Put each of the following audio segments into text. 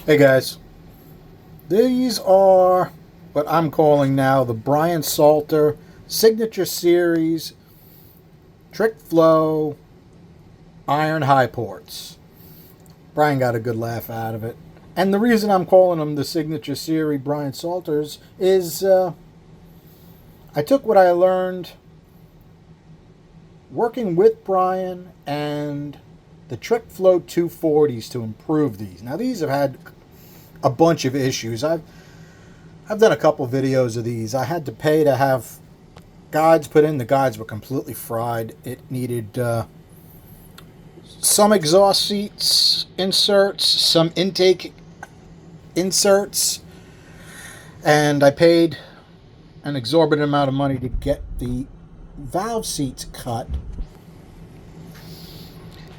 Hey guys, these are what I'm calling now the Brian Salter Signature Series Trick Flow Iron High Ports. Brian got a good laugh out of it. And the reason I'm calling them the Signature Series Brian Salters is I took what I learned working with Brian and the Trick Flow 240s to improve these. Now these have had a bunch of issues. I've done a couple videos of these. I had to pay to have guides put in. The guides were completely fried. It needed some exhaust seats inserts, some intake inserts, and I paid an exorbitant amount of money to get the valve seats cut.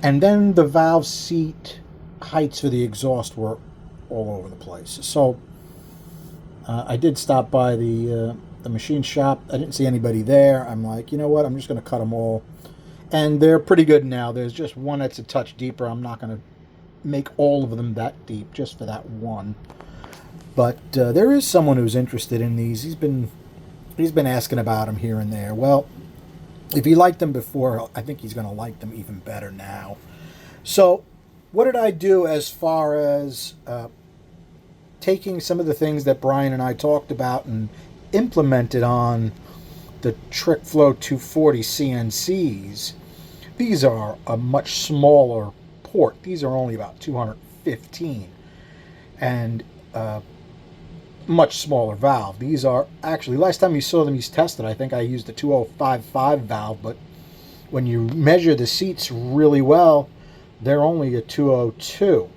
And then the valve seat heights for the exhaust were all over the place. So I did stop by the machine shop. I didn't see anybody there. I'm like, you know what? I'm just going to cut them all. And they're pretty good now. There's just one that's a touch deeper. I'm not going to make all of them that deep just for that one. But there is someone who's interested in these. He's been asking about them here and there. Well, if he liked them before, I think he's going to like them even better now. So what did I do as far as taking some of the things that Brian and I talked about and implemented on the Trick Flow 240 CNCs? These are a much smaller port. These are only about 215 and much smaller valve. These are actually, last time you saw them these tested, I think I used a 2055 valve, but when you measure the seats really well, they're only a 202.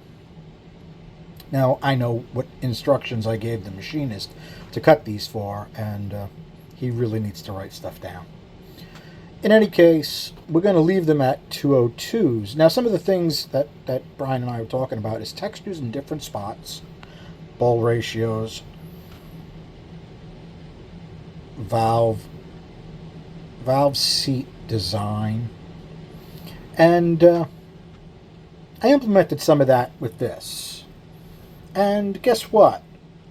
Now, I know what instructions I gave the machinist to cut these for, and he really needs to write stuff down. In any case, we're going to leave them at 202s. Now, some of the things that Brian and I were talking about is textures in different spots, ball ratios, valve seat design, and I implemented some of that with this. And guess what?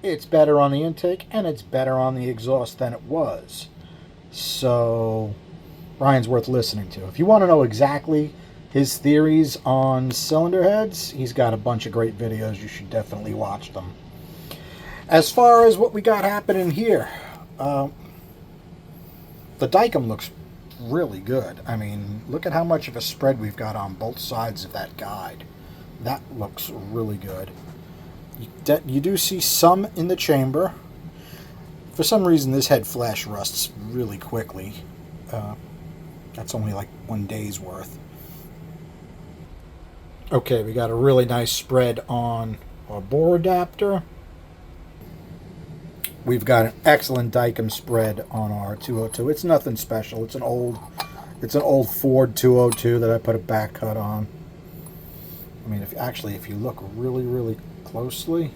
It's better on the intake and it's better on the exhaust than it was. So Brian's worth listening to. If you want to know exactly his theories on cylinder heads, he's got a bunch of great videos. You should definitely watch them. As far as what we got happening here, the Dykem looks really good. I mean, look at how much of a spread we've got on both sides of that guide. That looks really good. You do see some in the chamber. For some reason, this head flash rusts really quickly. That's only like 1 day's worth. Okay, we got a really nice spread on our bore adapter. We've got an excellent Dykem spread on our 202. It's nothing special. It's an old Ford 202 that I put a back cut on. I mean, if you look really closely,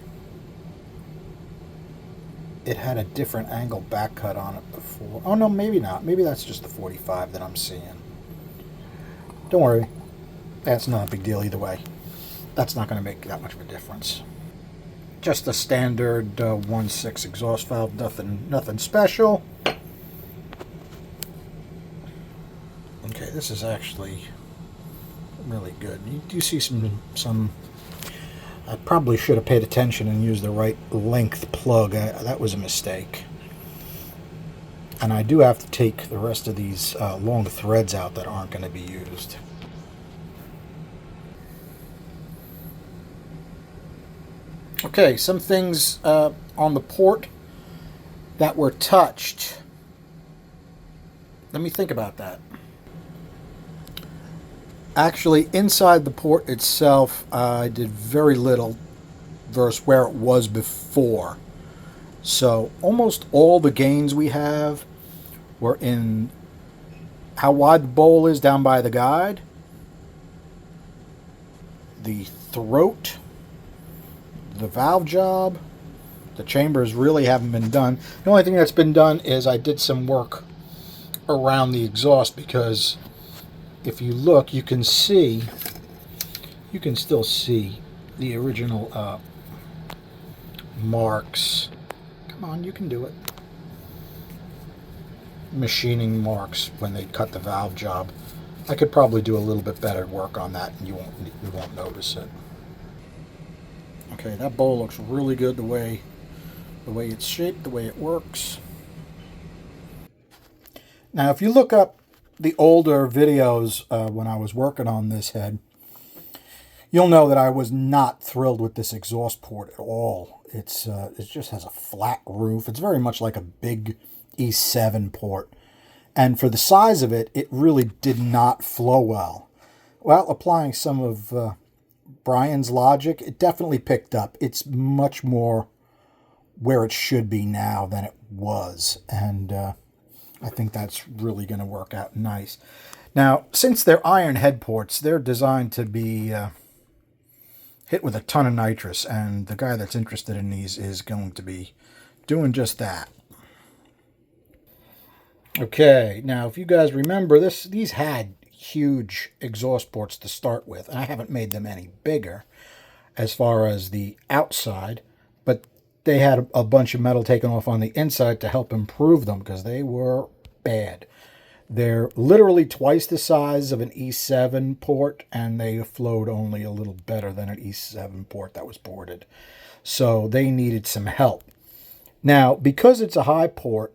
it had a different angle back cut on it before. Oh no, maybe not. Maybe that's just the 45 that I'm seeing. Don't worry. That's not a big deal either way. That's not going to make that much of a difference. Just a standard 1.6 exhaust valve, nothing special. Okay, this is actually really good. You do see some. I probably should have paid attention and used the right length plug. That was a mistake. And I do have to take the rest of these long threads out that aren't going to be used. Okay, some things on the port that were touched. Let me think about that. Actually, inside the port itself, I did very little versus where it was before. So almost all the gains we have were in how wide the bowl is down by the guide, the throat, the valve job. The chambers really haven't been done. The only thing that's been done is I did some work around the exhaust, because if you look, you can still see the original marks. Come on, you can do it. Machining marks when they cut the valve job. I could probably do a little bit better work on that, and you won't notice it. Okay, that bowl looks really good the way it's shaped, the way it works. Now, if you look up the older videos when I was working on this head, you'll know that I was not thrilled with this exhaust port at all. It just has a flat roof. It's very much like a big E7 port. And for the size of it, it really did not flow well. Well, applying some of Brian's logic, it definitely picked up. It's much more where it should be now than it was. And I think that's really going to work out nice. Now, since they're iron head ports, they're designed to be hit with a ton of nitrous. And the guy that's interested in these is going to be doing just that. Okay, now if you guys remember, these had huge exhaust ports to start with, and I haven't made them any bigger as far as the outside, but they had a bunch of metal taken off on the inside to help improve them because they were bad. They're literally twice the size of an E7 port, and they flowed only a little better than an E7 port that was ported. So they needed some help. Now, because it's a high port,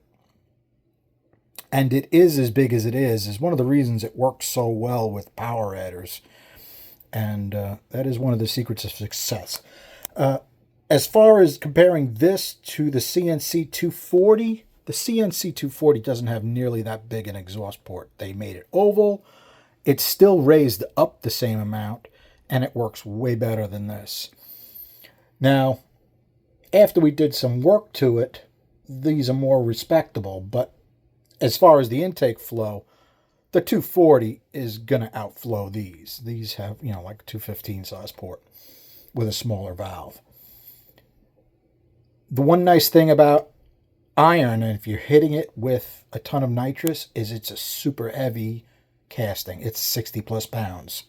and it is as big as it is one of the reasons it works so well with power adders. And that is one of the secrets of success. As far as comparing this to the CNC 240, the CNC 240 doesn't have nearly that big an exhaust port. They made it oval. It's still raised up the same amount, and it works way better than this. Now, after we did some work to it, these are more respectable, but as far as the intake flow, the 240 is going to outflow these. These have, like a 215 size port with a smaller valve. The one nice thing about iron, and if you're hitting it with a ton of nitrous, is it's a super heavy casting. It's 60 plus pounds.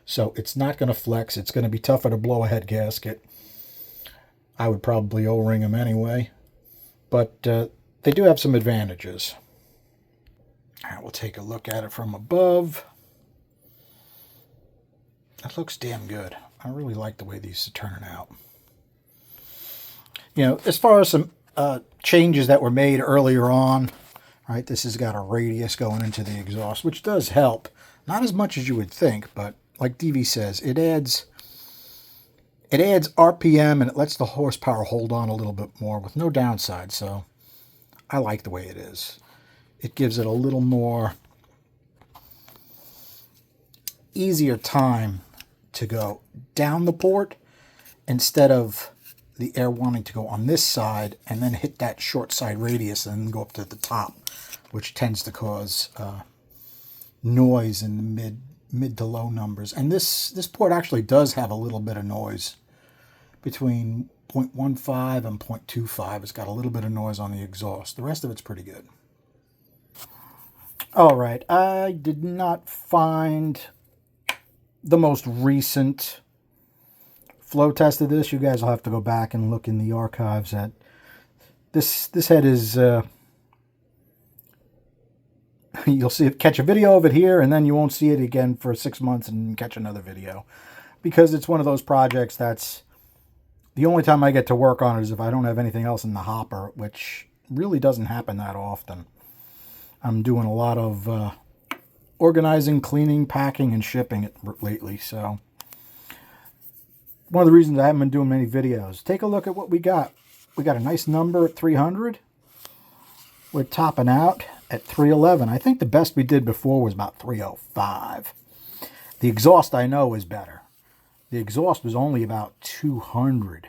So it's not going to flex. It's going to be tougher to blow a head gasket. I would probably O-ring them anyway. But they do have some advantages. All right, we'll take a look at it from above. That looks damn good. I really like the way these are turning out. As far as some changes that were made earlier on, right? This has got a radius going into the exhaust, which does help. Not as much as you would think, but like DV says, it adds RPM and it lets the horsepower hold on a little bit more with no downside. So I like the way it is. It gives it a little more easier time to go down the port instead of the air wanting to go on this side and then hit that short side radius and then go up to the top, which tends to cause noise in the mid to low numbers. And this port actually does have a little bit of noise between 0.15 and 0.25. It's got a little bit of noise on the exhaust. The rest of it's pretty good. All right, I did not find the most recent flow test of this. You guys will have to go back and look in the archives at this head is you'll see it, catch a video of it here, and then you won't see it again for 6 months and catch another video, because it's one of those projects that's the only time I get to work on it is if I don't have anything else in the hopper, which really doesn't happen that often. I'm doing a lot of organizing, cleaning, packing, and shipping it lately. So one of the reasons I haven't been doing many videos. Take a look at what we got. We got a nice number at 300. We're topping out at 311. I think the best we did before was about 305. The exhaust I know is better. The exhaust was only about 200,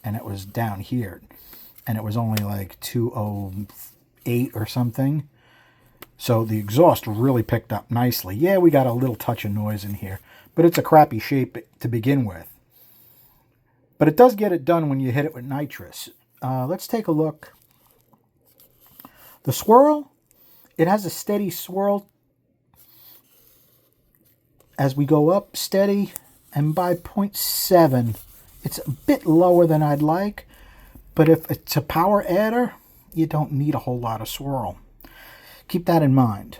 and it was down here, and it was only like 208 or something. So the exhaust really picked up nicely. Yeah, we got a little touch of noise in here, but it's a crappy shape to begin with. But it does get it done when you hit it with nitrous. Let's take a look. The swirl, it has a steady swirl as we go up, steady, and by 0.7, it's a bit lower than I'd like, But if it's a power adder, you don't need a whole lot of swirl. Keep that in mind.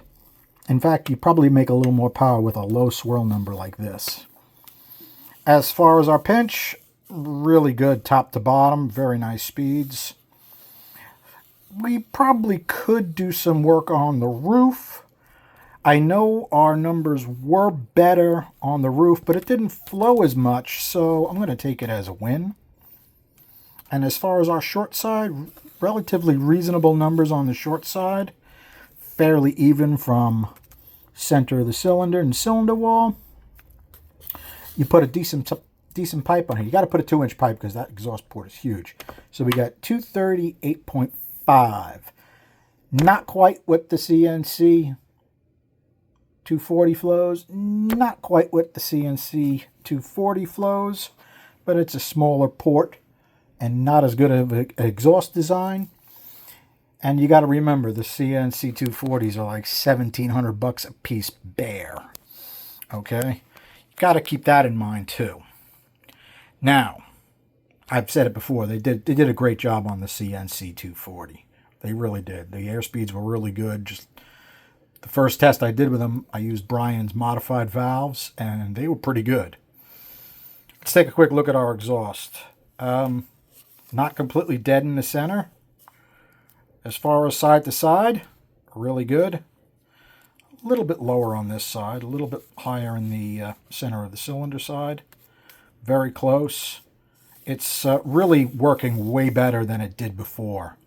In fact, you probably make a little more power with a low swirl number like this. As far as our pinch, really good top to bottom, very nice speeds. We probably could do some work on the roof. I know our numbers were better on the roof, but it didn't flow as much, so I'm going to take it as a win. And as far as our short side, relatively reasonable numbers on the short side. Fairly even from center of the cylinder and cylinder wall. You put a decent pipe on here. You got to put a 2-inch pipe because that exhaust port is huge. So we got 238.5. Not quite what the CNC 240 flows. Not quite what the CNC 240 flows. But it's a smaller port and not as good of an exhaust design. And you got to remember, the CNC 240s are like $1,700 a piece bare. Okay? You got to keep that in mind too. Now, I've said it before, they did a great job on the CNC 240. They really did. The air speeds were really good. Just the first test I did with them, I used Brian's modified valves, and they were pretty good. Let's take a quick look at our exhaust. Not completely dead in the center. As far as side to side, really good. A little bit lower on this side, a little bit higher in the center of the cylinder side. Very close. It's really working way better than it did before.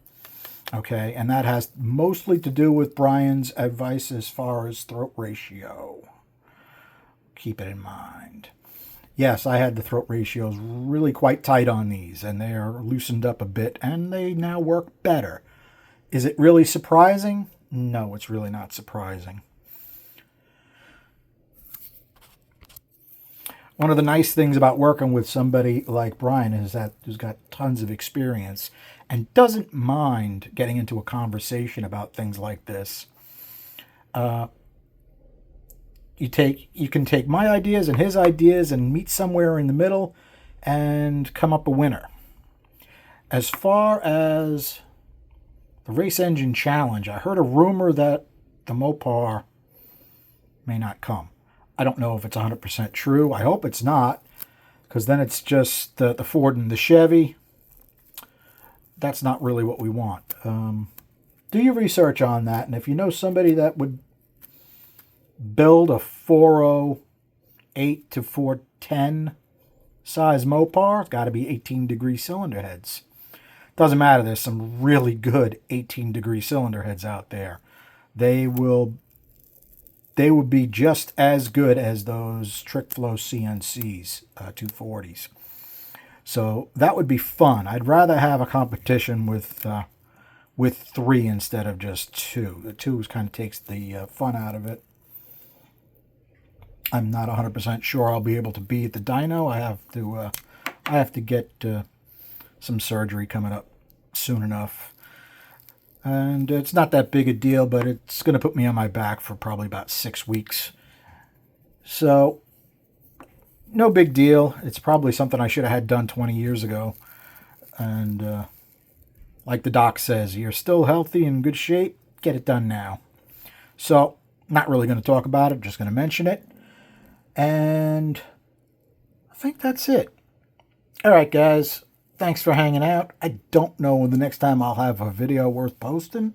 Okay, and that has mostly to do with Brian's advice as far as throat ratio. Keep it in mind. Yes, I had the throat ratios really quite tight on these, and they are loosened up a bit, and they now work better. Is it really surprising? No, it's really not surprising. One of the nice things about working with somebody like Brian is that who's got tons of experience and doesn't mind getting into a conversation about things like this. You can take my ideas and his ideas and meet somewhere in the middle and come up a winner. As far as the Race Engine Challenge, I heard a rumor that the Mopar may not come. I don't know if it's 100% true. I hope it's not, because then it's just the Ford and the Chevy. That's not really what we want. Do your research on that, and if you know somebody that would build a 408 to 410 size Mopar, it's got to be 18-degree cylinder heads. Doesn't matter, there's some really good 18-degree cylinder heads out there. They would be just as good as those TrickFlow CNCs, 240s. So that would be fun. I'd rather have a competition with 3 instead of just 2. The 2 kind of takes the fun out of it. I'm not 100% sure I'll be able to be at the dyno. I have to get some surgery coming up soon enough. And it's not that big a deal, but it's going to put me on my back for probably about 6 weeks. So, no big deal. It's probably something I should have had done 20 years ago. And like the doc says, you're still healthy and in good shape, get it done now. So, not really going to talk about it, just going to mention it. And I think that's it. All right, guys. Thanks for hanging out. I don't know when the next time I'll have a video worth posting,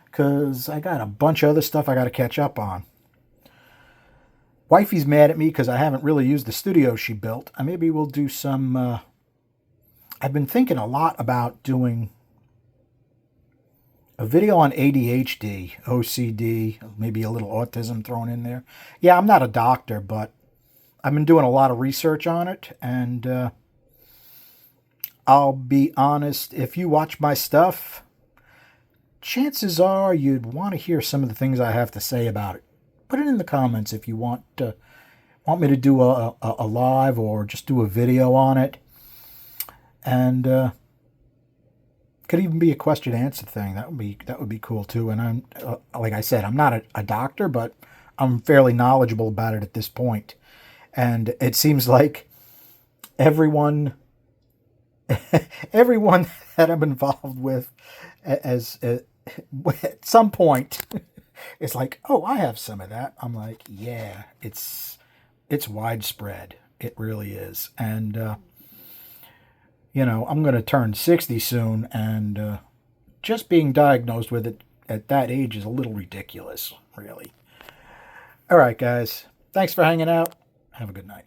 because I got a bunch of other stuff I got to catch up on. Wifey's mad at me because I haven't really used the studio she built. Maybe we'll do some... I've been thinking a lot about doing a video on ADHD, OCD, maybe a little autism thrown in there. Yeah, I'm not a doctor, but I've been doing a lot of research on it, and I'll be honest, if you watch my stuff, chances are you'd want to hear some of the things I have to say about it. Put it in the comments if you want me to do a live or just do a video on it. And could even be a question and answer thing. That would be cool too. And I'm like I said, I'm not a doctor, but I'm fairly knowledgeable about it at this point. And it seems like everyone everyone that I'm involved with, as at some point, it's like, oh, I have some of that. I'm like, yeah, it's widespread. It really is, and I'm going to turn 60 soon, and just being diagnosed with it at that age is a little ridiculous, really. All right, guys. Thanks for hanging out. Have a good night.